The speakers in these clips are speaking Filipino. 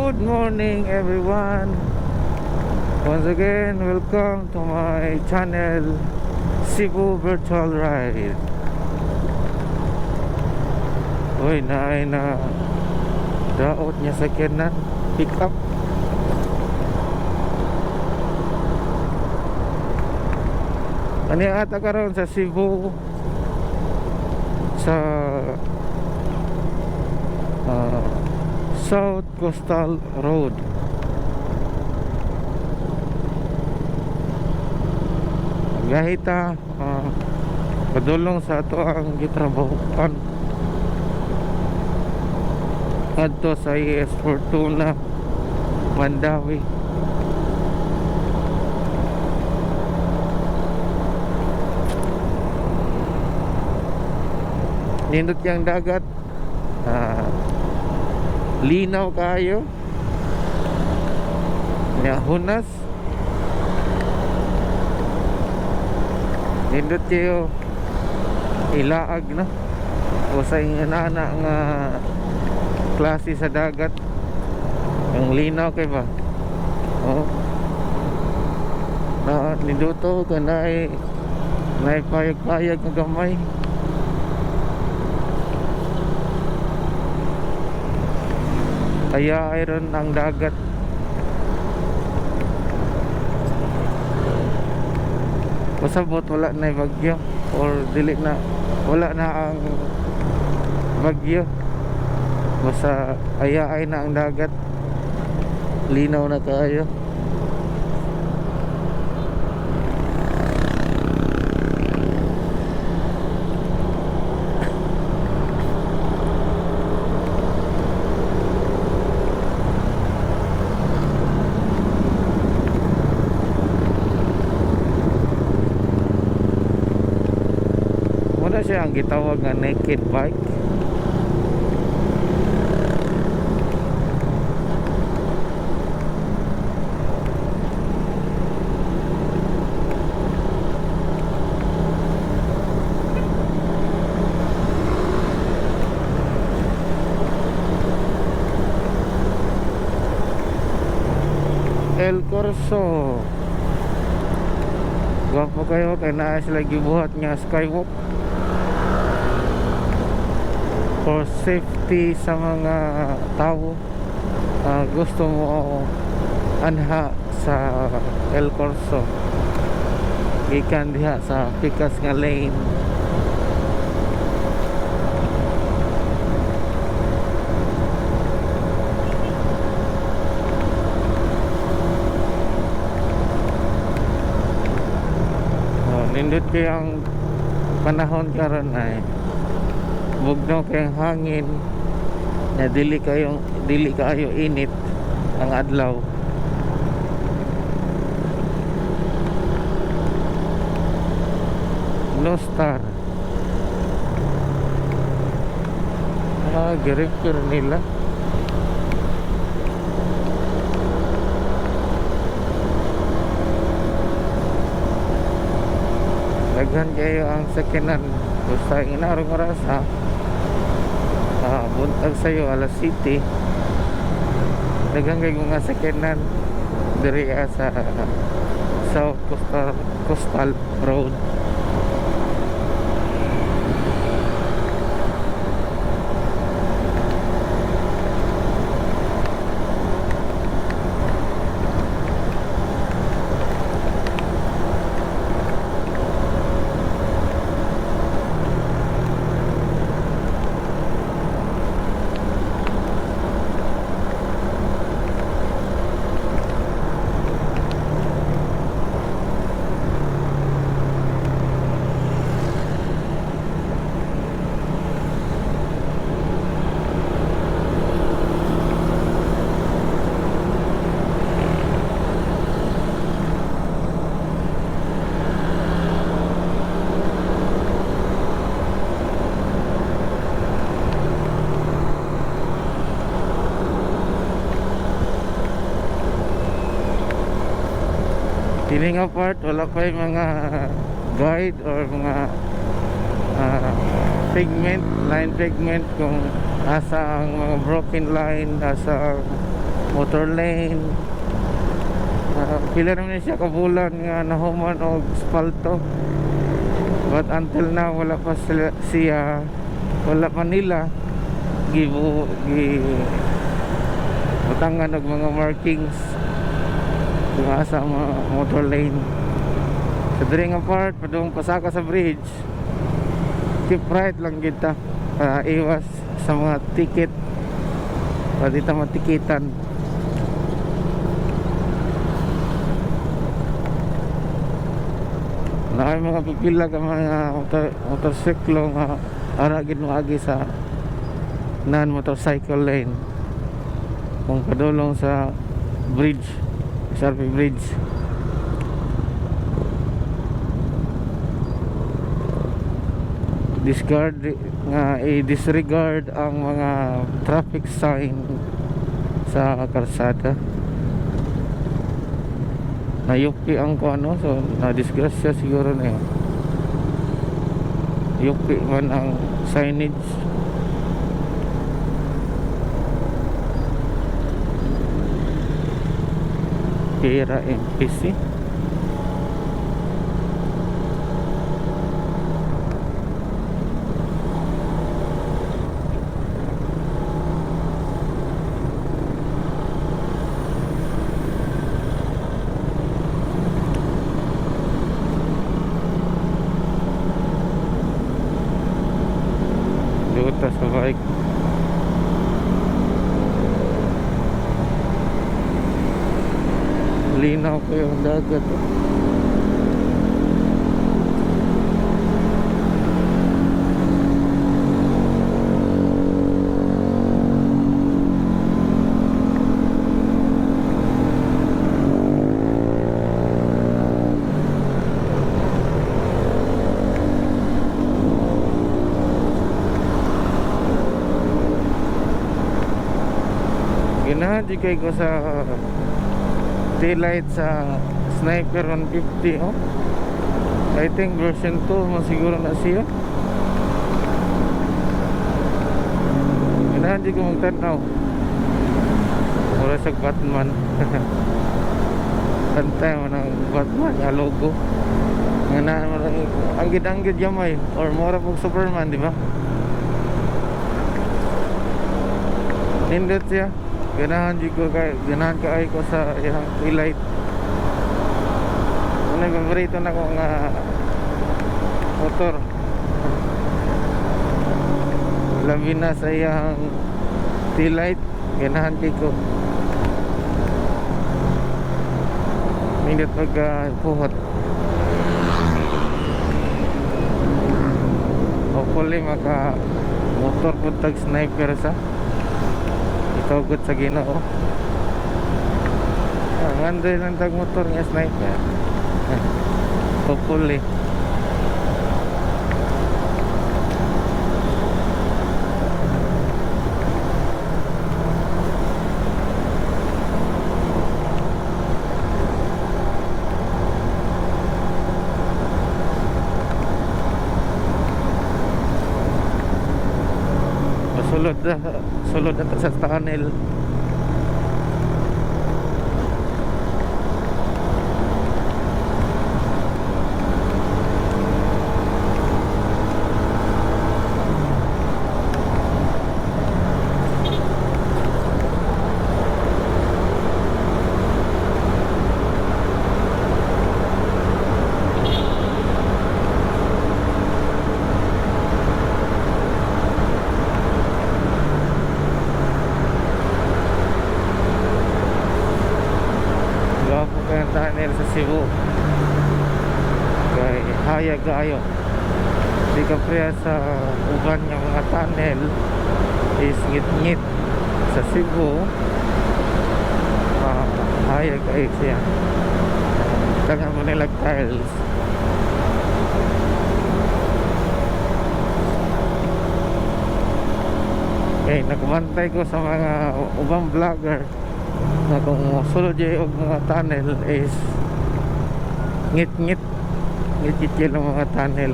Good morning everyone. Once again, welcome to my channel, Cebu Virtual Ride. Uy, na daot niya sa kanan, pick up. Ano yung ata karon sa Cebu, sa South Coastal Road. Gahita padulong sa ato ang gitrabahoan adto sa ES Fortuna, Mandawi. Nindot yang dagat, linaw kayo nya hunas, nindot kayo ilaag na o sa inana nga klase sa dagat ang linaw kay ba na ninduto ka na payag-payag ng gamay. Kaya iron ang dagat. Pasabot wala na bagyo or dili na, wala na ang bagyo, basta ayaay na ang dagat, linaw na kayo. Muna siya ang gitawag nga naked bike. El Corso. Gwapo kayo kay naa sila gibuhat nga skywalk for safety sa mga tao gusto mo anha sa El Corso, gikan diha sa pikas nga lane. Nindot kayo ang panahon karon ay bugnaw kayong hangin na dili kayo init ang adlaw. No star gi-repair nila. Daghan kayo ang sakinan basta inarong oras buntag sa'yo alas city, daghan kayo nga sakinan diri sa South Coastal Road. Kini nga part wala pa yung mga guide or mga line pigment kung asa ang mga broken line, asa ang motor lane. Pila naman siya kabulan nga nahuman og spalto, but until now wala pa siya, wala pa nila butangan og mga markings kung asa mga motor lane. Sa diri nga part padung pasaka sa bridge, keep right lang kita para iwas sa mga ticket, para di ta matikitan. Na ay mga pipila ka mga motorsiklo nga ara ginuagi sa non-motorcycle lane kung padulong sa bridge, SRP bridge. I-disregard ang mga traffic sign sa kalsada. Nayupi ang ano, so na-disgrasya siguro na yun. Yupi man ang signage. Pera MPC. Lutas sa bike. Linaw ko yung dagat. Ginahan di kay ko sa taillight sa Sniper 150. Oh, I think version 2 mo siguro na siya. Ginahan di ko magtanaw. Mura sa Batman. Tantay mo ng Batman nga logo. Anggid-anggid yamay, or mura pong Superman, di ba? Nindot siya. Ganahan ka ay ko sa iyang taillight. Nag-favorito na ko nga motor. Labi na sa iyang taillight. Ganahan ko. Minit magpuhot. Hopefully maka motor po tag Sniper sa itugot sa Ginoo. Ngandoy lang tag motor nga Sniper. Hopefully. Sulod na sa tunnel. Tunnel sa Cebu kay hayag kaayo. Di ka priya sa uban ng mga tunnel is ngit-ngit. Sa Cebu hayag kaayo siya. Tangan mo nilag tiles. Okay, nakumantay ko sa mga ubang vlogger na kung sulod yung mga tunnel is ngit-ngit yung mga tunnel.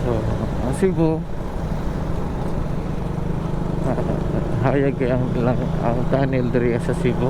So ang Cebu hayag kay ang tunnel diri sa Cebu.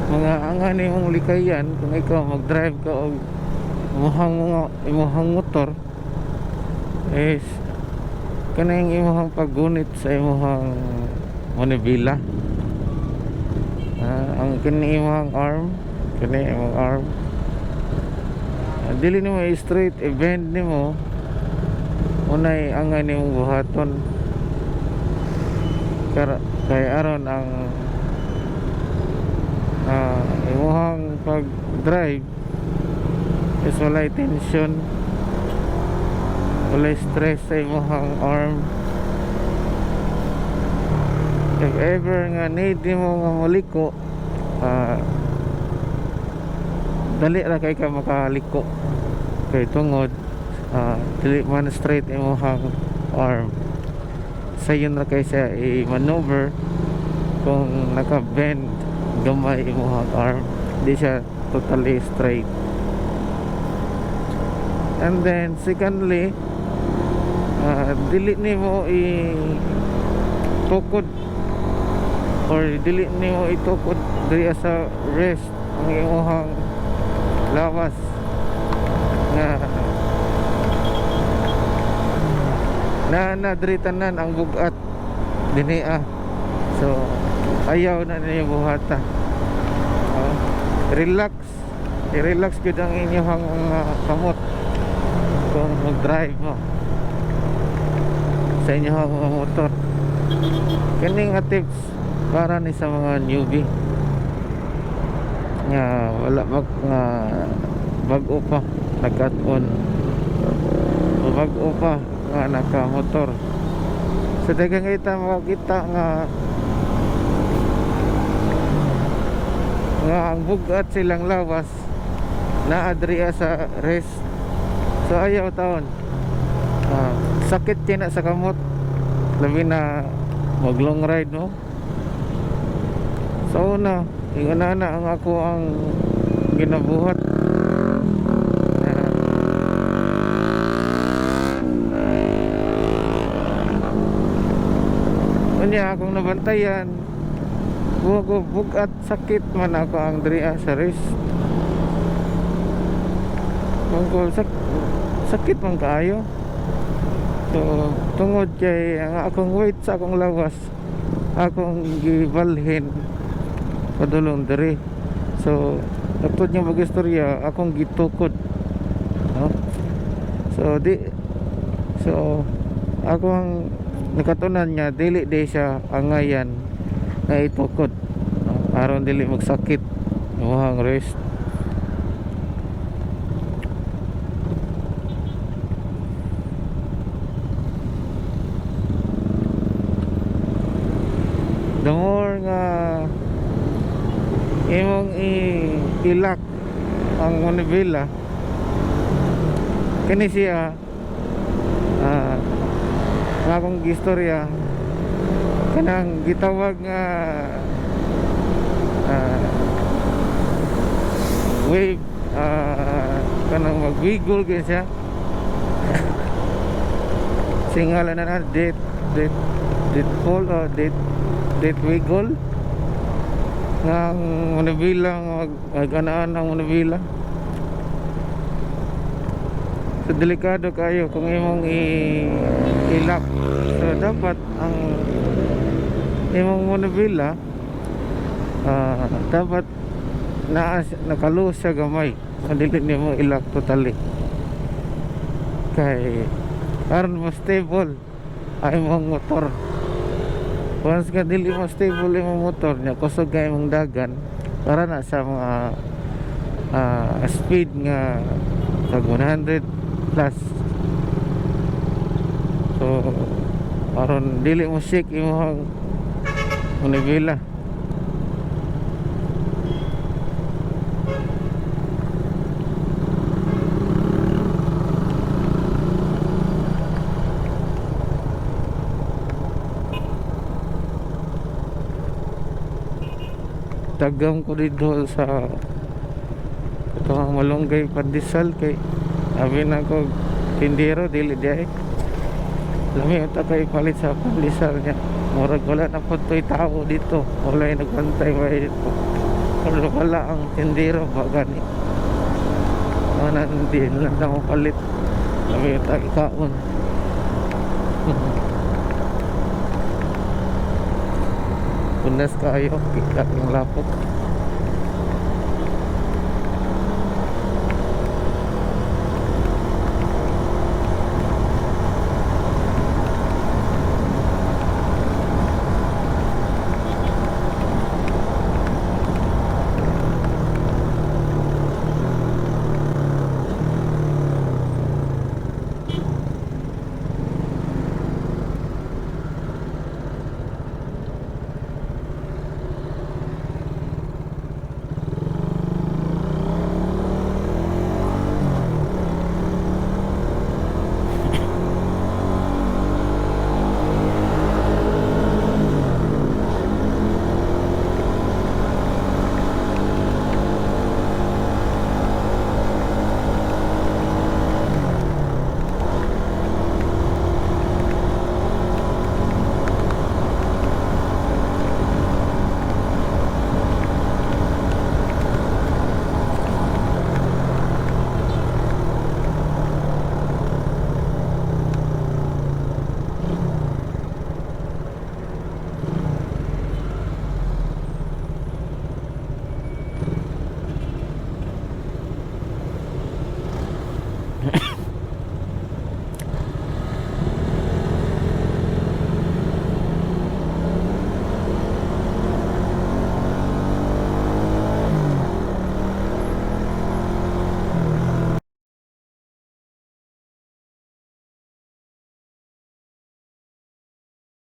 Mga angan imong likayan kung ikaw mag-drive ka og imuhang motor is kanang imuhang paggunit sa imuhang manibela. Ang kini imong arm, dili nimo straight i-bend nimo unay angan nimong buhaton kay aron ang imuhang pag-drive is walay tension, walay stress sa imuhang arm. If ever nga need mo nga maliko, dali ra kay ka makaliko kay tungod dili man straight imuhang arm, sayon ra kay siya i-maneuver kung naka-bend gamay imuhang arm, di siya totally straight. And then secondly, dili nimo i-tukod or dili nimo itukod diri sa rest ang imuhang lawas nga diri tanan ang bugat dinhi so ayaw na niyo buhata. I-relax jud ang inyong kamot kung mag-drive mo sa inyong motor. Kining tips para ni sa mga newbie nga wala bago pa nag-add-on o bago pa nga naka-motor. Sa daghang kita makakita nga ang bugat silang lawas na adriya sa rest, so ayaw taon sakit kina sa kamot labi na mag long ride no. So una inganana ang ako ang ginabuhat unya akong nabantayan bugat sakit man ako ang diriya sa wrist. Mungkol sakit man kaayo. So tungod kay ang akong weight sa akong lawas akong gibalhin padulong diri. So katod niya mag-istorya akong gitukod no? So akong nakatunan niya dili day siya angayan na itukod aron dili magsakit imuhang wrist. The more nga imong ilak ang manibela kani siya nga akong gistorya kanang gitawag nga ah, wave, kanang magwiggle gyud siya. Singala na na date fall o date wiggle nga manibila mag-anaan ang manibila. So delikado kayo kung imong i-lock. So dapat ang imong manibila dapat nakaluwas sa gamay, dili nimo i-lock totally kay aron mo stable ay imong motor. Once ka dili mo stable imong motor nya, kusog ka imong dagan para na sa mga speed nga tag 100 plus. So aron dili mo shake imong manibela. Tagam ko dito sa itong malunggay pandesal kay abi na ko tindero dili diay lami uta kay palit sa pandesal niya. Murag wala na po to'y tao dito, wala yung nagbantay ba dito. Pero wala ang tindero ba gani mana hindi lang na mo palit lami uta ikaon. Punas kayo, kita yung lapot.